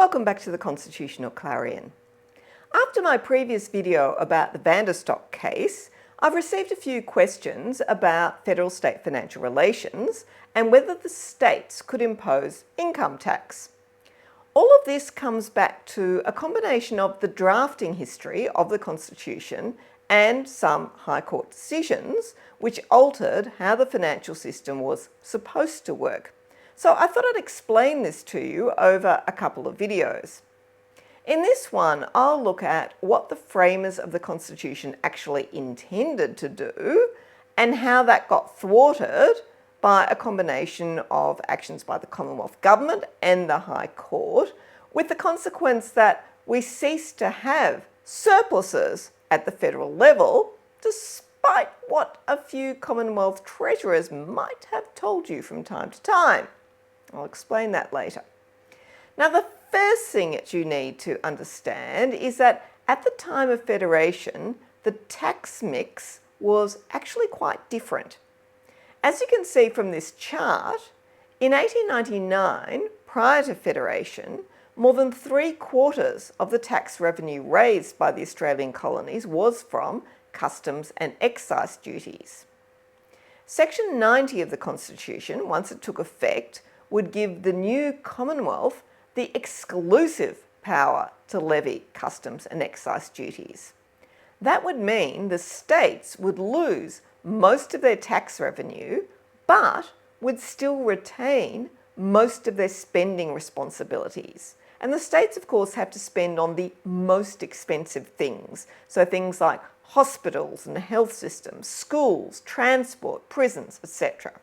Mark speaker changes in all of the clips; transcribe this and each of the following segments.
Speaker 1: Welcome back to the Constitutional Clarion. After my previous video about the Vanderstock case, I've received a few questions about federal-state financial relations and whether the states could impose income tax. All of this comes back to a combination of the drafting history of the Constitution and some High Court decisions which altered how the financial system was supposed to work. So I thought I'd explain this to you over a couple of videos. In this one, I'll look at what the framers of the Constitution actually intended to do and how that got thwarted by a combination of actions by the Commonwealth Government and the High Court, with the consequence that we cease to have surpluses at the federal level, despite what a few Commonwealth treasurers might have told you from time to time. I'll explain that later. Now, the first thing that you need to understand is that at the time of federation, the tax mix was actually quite different. As you can see from this chart, in 1899, prior to federation, more than 3/4 of the tax revenue raised by the Australian colonies was from customs and excise duties. Section 90 of the Constitution, once it took effect, would give the new Commonwealth the exclusive power to levy customs and excise duties. That would mean the states would lose most of their tax revenue, but would still retain most of their spending responsibilities. And the states, of course, have to spend on the most expensive things. So things like hospitals and health systems, schools, transport, prisons, etc.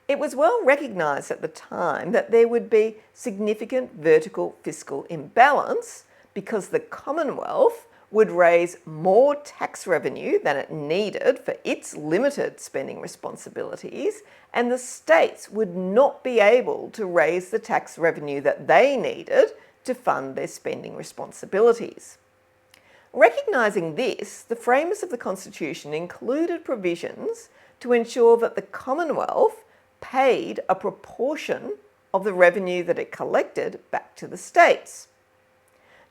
Speaker 1: It was well recognised at the time that there would be significant vertical fiscal imbalance because the Commonwealth would raise more tax revenue than it needed for its limited spending responsibilities, and the states would not be able to raise the tax revenue that they needed to fund their spending responsibilities. Recognising this, the framers of the Constitution included provisions to ensure that the Commonwealth paid a proportion of the revenue that it collected back to the states.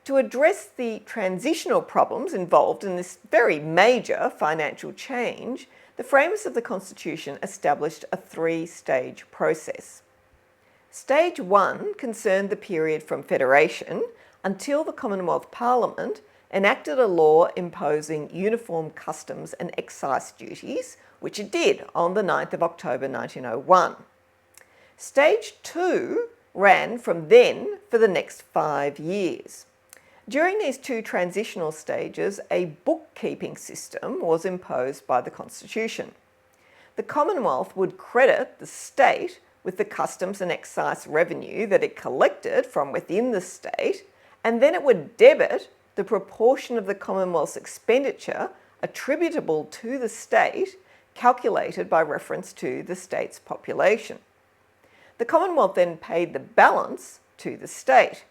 Speaker 1: To address the transitional problems involved in this very major financial change, the framers of the Constitution established a three-stage process. Stage 1 concerned the period from federation until the Commonwealth Parliament enacted a law imposing uniform customs and excise duties, which it did on the 9th of October 1901. Stage 2 ran from then for the next 5 years. During these two transitional stages, a bookkeeping system was imposed by the Constitution. The Commonwealth would credit the state with the customs and excise revenue that it collected from within the state, and then it would debit the proportion of the Commonwealth's expenditure attributable to the state, calculated by reference to the state's population. The Commonwealth then paid the balance to the state.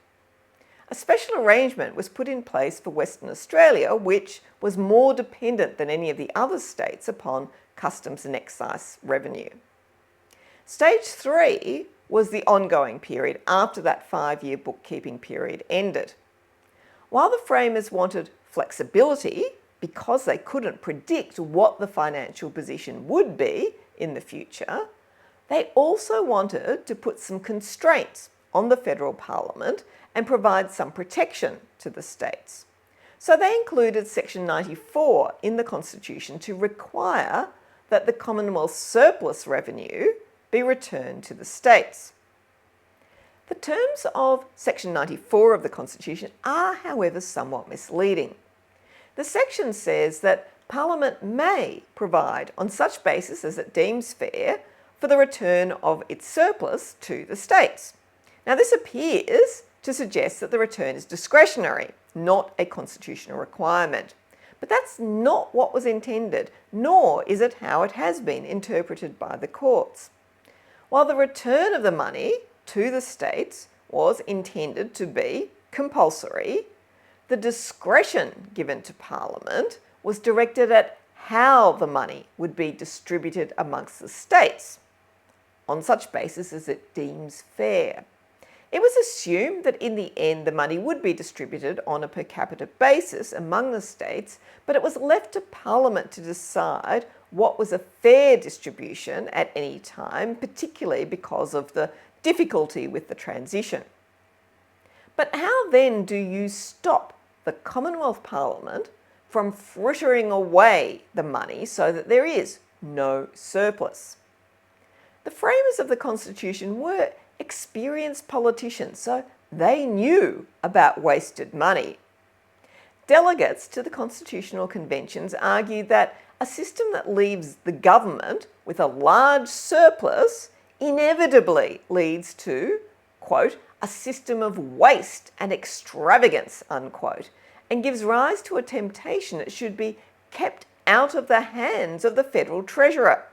Speaker 1: A special arrangement was put in place for Western Australia, which was more dependent than any of the other states upon customs and excise revenue. Stage 3 was the ongoing period after that 5-year bookkeeping period ended. While the framers wanted flexibility, because they couldn't predict what the financial position would be in the future, they also wanted to put some constraints on the federal parliament and provide some protection to the states. So they included Section 94 in the Constitution to require that the Commonwealth's surplus revenue be returned to the states. The terms of Section 94 of the Constitution are, however, somewhat misleading. The section says that Parliament may provide, on such basis as it deems fair, for the return of its surplus to the states. Now, this appears to suggest that the return is discretionary, not a constitutional requirement. But that's not what was intended, nor is it how it has been interpreted by the courts. While the return of the money to the states was intended to be compulsory, the discretion given to Parliament was directed at how the money would be distributed amongst the states, on such basis as it deems fair. It was assumed that in the end the money would be distributed on a per capita basis among the states, but it was left to Parliament to decide what was a fair distribution at any time, particularly because of the difficulty with the transition. But how then do you stop the Commonwealth Parliament from frittering away the money so that there is no surplus? The framers of the Constitution were experienced politicians, so they knew about wasted money. Delegates to the constitutional conventions argued that a system that leaves the government with a large surplus inevitably leads to, quote, a system of waste and extravagance, unquote, and gives rise to a temptation that should be kept out of the hands of the federal treasurer.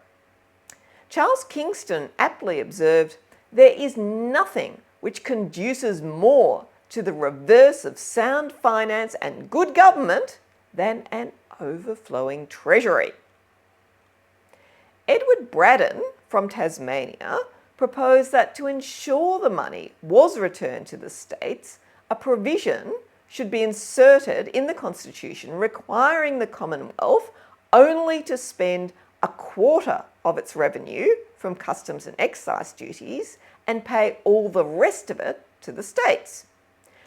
Speaker 1: Charles Kingston aptly observed, "There is nothing which conduces more to the reverse of sound finance and good government than an overflowing treasury." Edward Braddon from Tasmania proposed that to ensure the money was returned to the states, a provision should be inserted in the Constitution requiring the Commonwealth only to spend a quarter of its revenue from customs and excise duties and pay all the rest of it to the states.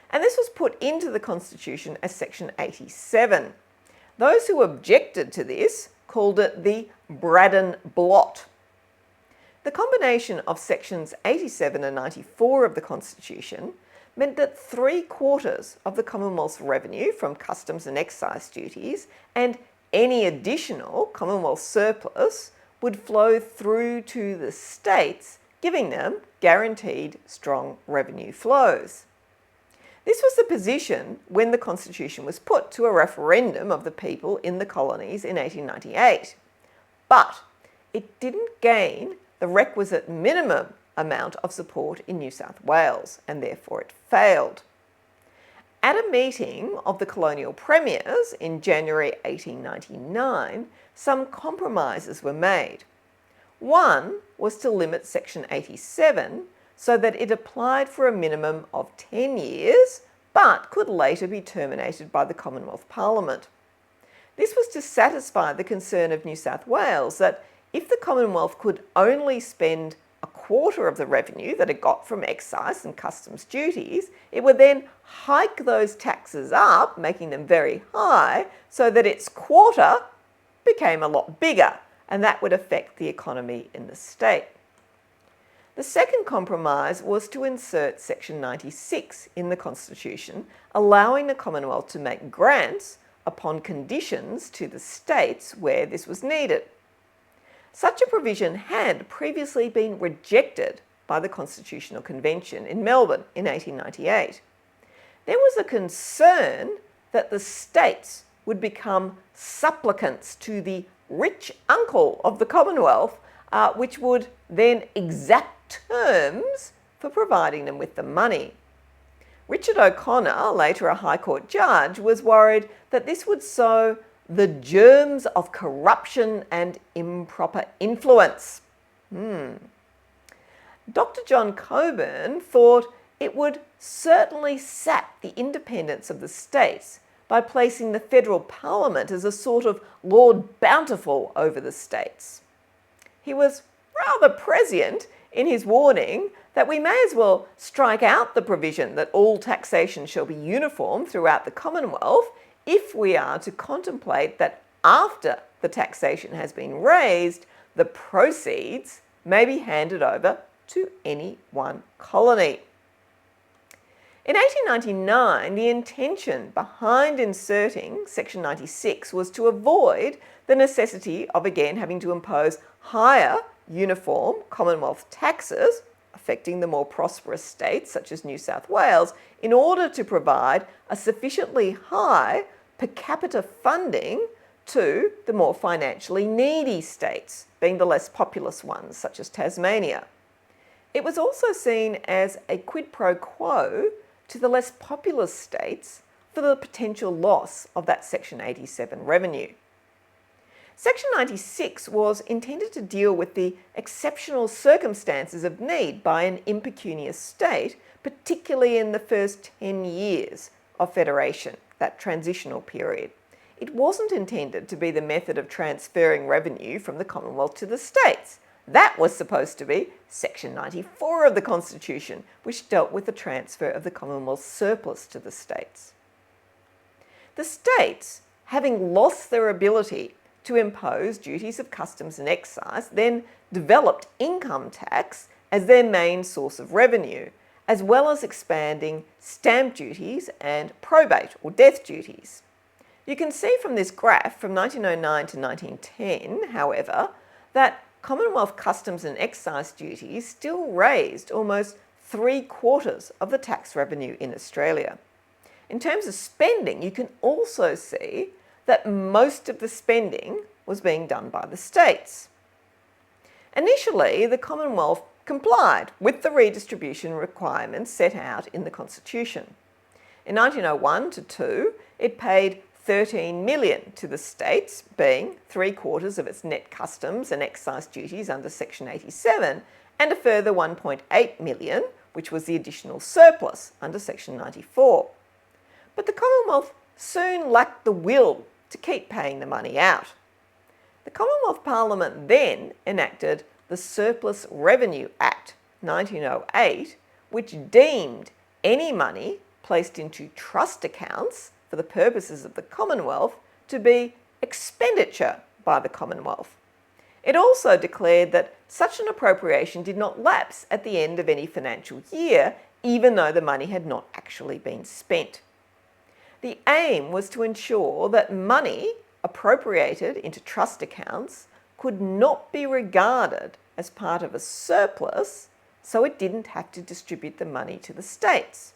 Speaker 1: And this was put into the Constitution as Section 87. Those who objected to this called it the Braddon Blot. The combination of Sections 87 and 94 of the Constitution meant that 3/4 of the Commonwealth's revenue from customs and excise duties and any additional Commonwealth surplus would flow through to the states, giving them guaranteed strong revenue flows. This was the position when the Constitution was put to a referendum of the people in the colonies in 1898. But it didn't gain the requisite minimum amount of support in New South Wales, and therefore it failed. At a meeting of the colonial premiers in January 1899, some compromises were made. One was to limit Section 87 so that it applied for a minimum of 10 years, but could later be terminated by the Commonwealth Parliament. This was to satisfy the concern of New South Wales that if the Commonwealth could only spend a quarter of the revenue that it got from excise and customs duties, it would then hike those taxes up, making them very high, so that its quarter became a lot bigger, and that would affect the economy in the state. The second compromise was to insert Section 96 in the Constitution, allowing the Commonwealth to make grants upon conditions to the states where this was needed. Such a provision had previously been rejected by the Constitutional Convention in Melbourne in 1898. There was a concern that the states would become supplicants to the rich uncle of the Commonwealth, which would then exact terms for providing them with the money. Richard O'Connor, later a High Court judge, was worried that this would sow the germs of corruption and improper influence. Dr. John Coburn thought it would certainly sap the independence of the states by placing the federal parliament as a sort of Lord Bountiful over the states. He was rather prescient in his warning that we may as well strike out the provision that all taxation shall be uniform throughout the Commonwealth if we are to contemplate that after the taxation has been raised, the proceeds may be handed over to any one colony. In 1899, the intention behind inserting Section 96 was to avoid the necessity of again having to impose higher uniform Commonwealth taxes, affecting the more prosperous states such as New South Wales, in order to provide a sufficiently high per capita funding to the more financially needy states, being the less populous ones such as Tasmania. It was also seen as a quid pro quo to the less populous states for the potential loss of that Section 87 revenue. Section 96 was intended to deal with the exceptional circumstances of need by an impecunious state, particularly in the first 10 years of federation, that transitional period. It wasn't intended to be the method of transferring revenue from the Commonwealth to the states. That was supposed to be Section 94 of the Constitution, which dealt with the transfer of the Commonwealth's surplus to the states. The states, having lost their ability to impose duties of customs and excise, then developed income tax as their main source of revenue, as well as expanding stamp duties and probate or death duties. You can see from this graph from 1909 to 1910, however, that Commonwealth customs and excise duties still raised almost 3/4 of the tax revenue in Australia. In terms of spending, you can also see that most of the spending was being done by the states. Initially, the Commonwealth complied with the redistribution requirements set out in the Constitution. In 1901 to 2, it paid $13 million to the states, being 3/4 of its net customs and excise duties under Section 87, and a further $1.8 million, which was the additional surplus under Section 94. But the Commonwealth soon lacked the will to keep paying the money out. The Commonwealth Parliament then enacted the Surplus Revenue Act 1908, which deemed any money placed into trust accounts for the purposes of the Commonwealth to be expenditure by the Commonwealth. It also declared that such an appropriation did not lapse at the end of any financial year, even though the money had not actually been spent. The aim was to ensure that money appropriated into trust accounts could not be regarded as part of a surplus, so it didn't have to distribute the money to the states.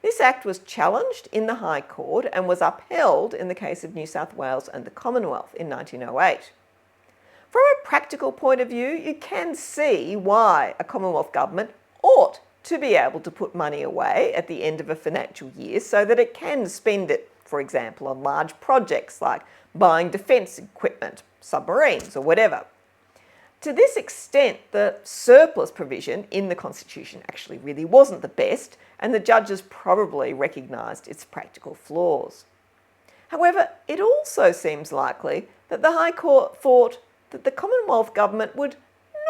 Speaker 1: This act was challenged in the High Court and was upheld in the case of New South Wales and the Commonwealth in 1908. From a practical point of view, you can see why a Commonwealth government ought to be able to put money away at the end of a financial year so that it can spend it, for example, on large projects like buying defence equipment, submarines or whatever. To this extent, the surplus provision in the Constitution actually really wasn't the best, and the judges probably recognised its practical flaws. However, it also seems likely that the High Court thought that the Commonwealth government would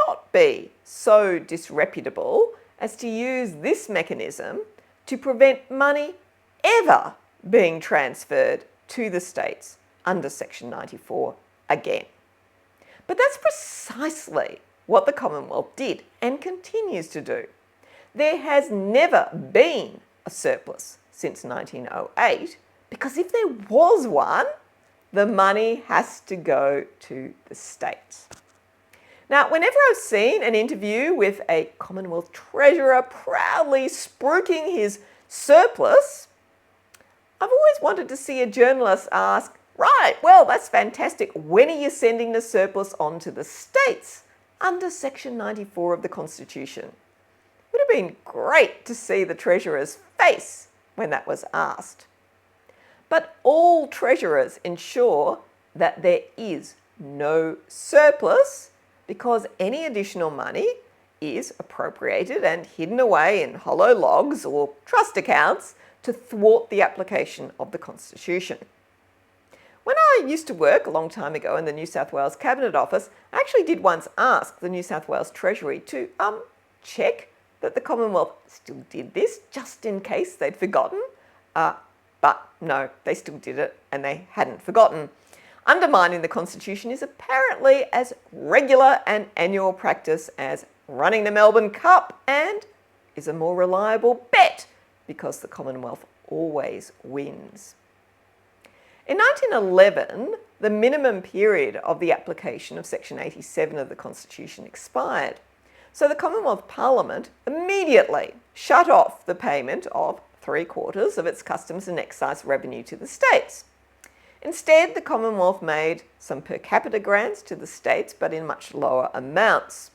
Speaker 1: not be so disreputable as to use this mechanism to prevent money ever being transferred to the states under Section 94 again. But that's precisely what the Commonwealth did and continues to do. There has never been a surplus since 1908, because if there was one, the money has to go to the states. Now, whenever I've seen an interview with a Commonwealth Treasurer proudly spruiking his surplus, I've always wanted to see a journalist ask, right, well, that's fantastic. When are you sending the surplus on to the states under Section 94 of the Constitution? It would have been great to see the Treasurer's face when that was asked. But all Treasurers ensure that there is no surplus, because any additional money is appropriated and hidden away in hollow logs or trust accounts to thwart the application of the Constitution. When I used to work a long time ago in the New South Wales Cabinet Office, I actually did once ask the New South Wales Treasury to check that the Commonwealth still did this, just in case they'd forgotten. But no, they still did it and they hadn't forgotten. Undermining the Constitution is apparently as regular an annual practice as running the Melbourne Cup, and is a more reliable bet because the Commonwealth always wins. In 1911, the minimum period of the application of Section 87 of the Constitution expired, so the Commonwealth Parliament immediately shut off the payment of 3/4 of its customs and excise revenue to the states. Instead, the Commonwealth made some per capita grants to the states, but in much lower amounts.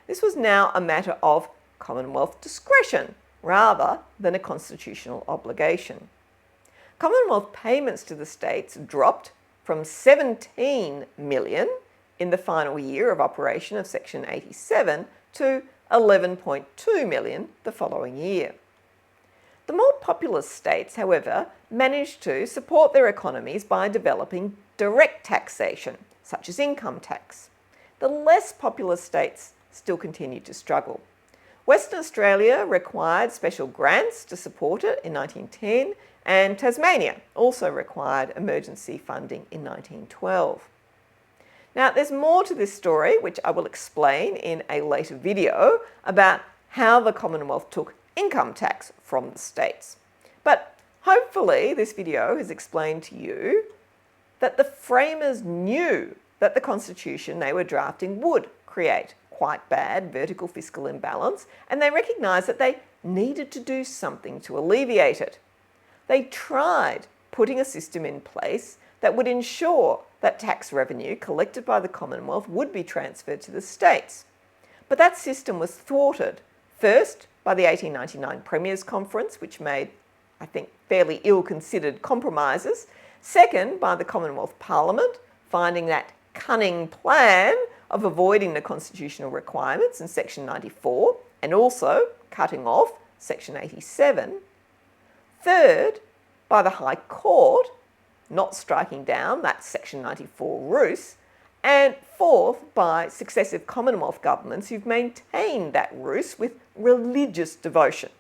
Speaker 1: This was now a matter of Commonwealth discretion rather than a constitutional obligation. Commonwealth payments to the states dropped from 17 million in the final year of operation of Section 87 to 11.2 million the following year. The more populous states, however, managed to support their economies by developing direct taxation, such as income tax. The less populous states still continued to struggle. Western Australia required special grants to support it in 1910, and Tasmania also required emergency funding in 1912. Now, there's more to this story, which I will explain in a later video about how the Commonwealth took income tax from the states. But hopefully this video has explained to you that the framers knew that the Constitution they were drafting would create quite bad vertical fiscal imbalance, and they recognised that they needed to do something to alleviate it. They tried putting a system in place that would ensure that tax revenue collected by the Commonwealth would be transferred to the states. But that system was thwarted, first by the 1899 Premiers' Conference, which made, I think, fairly ill-considered compromises, second by the Commonwealth Parliament, finding that cunning plan of avoiding the constitutional requirements in Section 94 and also cutting off Section 87, third by the High Court, not striking down that Section 94 ruse, and fourth by successive Commonwealth governments who've maintained that ruse with religious devotion.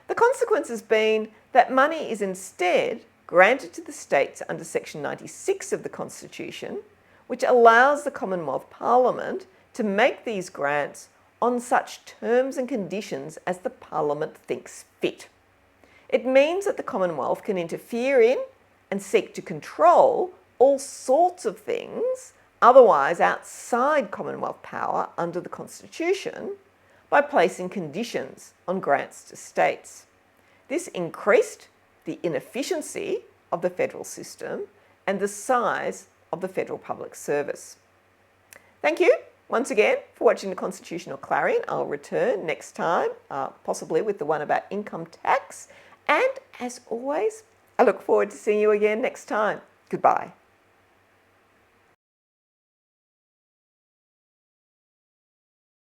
Speaker 1: The consequence has been that money is instead granted to the states under Section 96 of the Constitution, which allows the Commonwealth Parliament to make these grants on such terms and conditions as the Parliament thinks fit. It means that the Commonwealth can interfere in and seek to control all sorts of things otherwise outside Commonwealth power under the Constitution by placing conditions on grants to states. This increased the inefficiency of the federal system and the size of the federal public service. Thank you once again for watching the Constitutional Clarion. I'll return next time, possibly with the one about income tax. And as always, I look forward to seeing you again next time. Goodbye.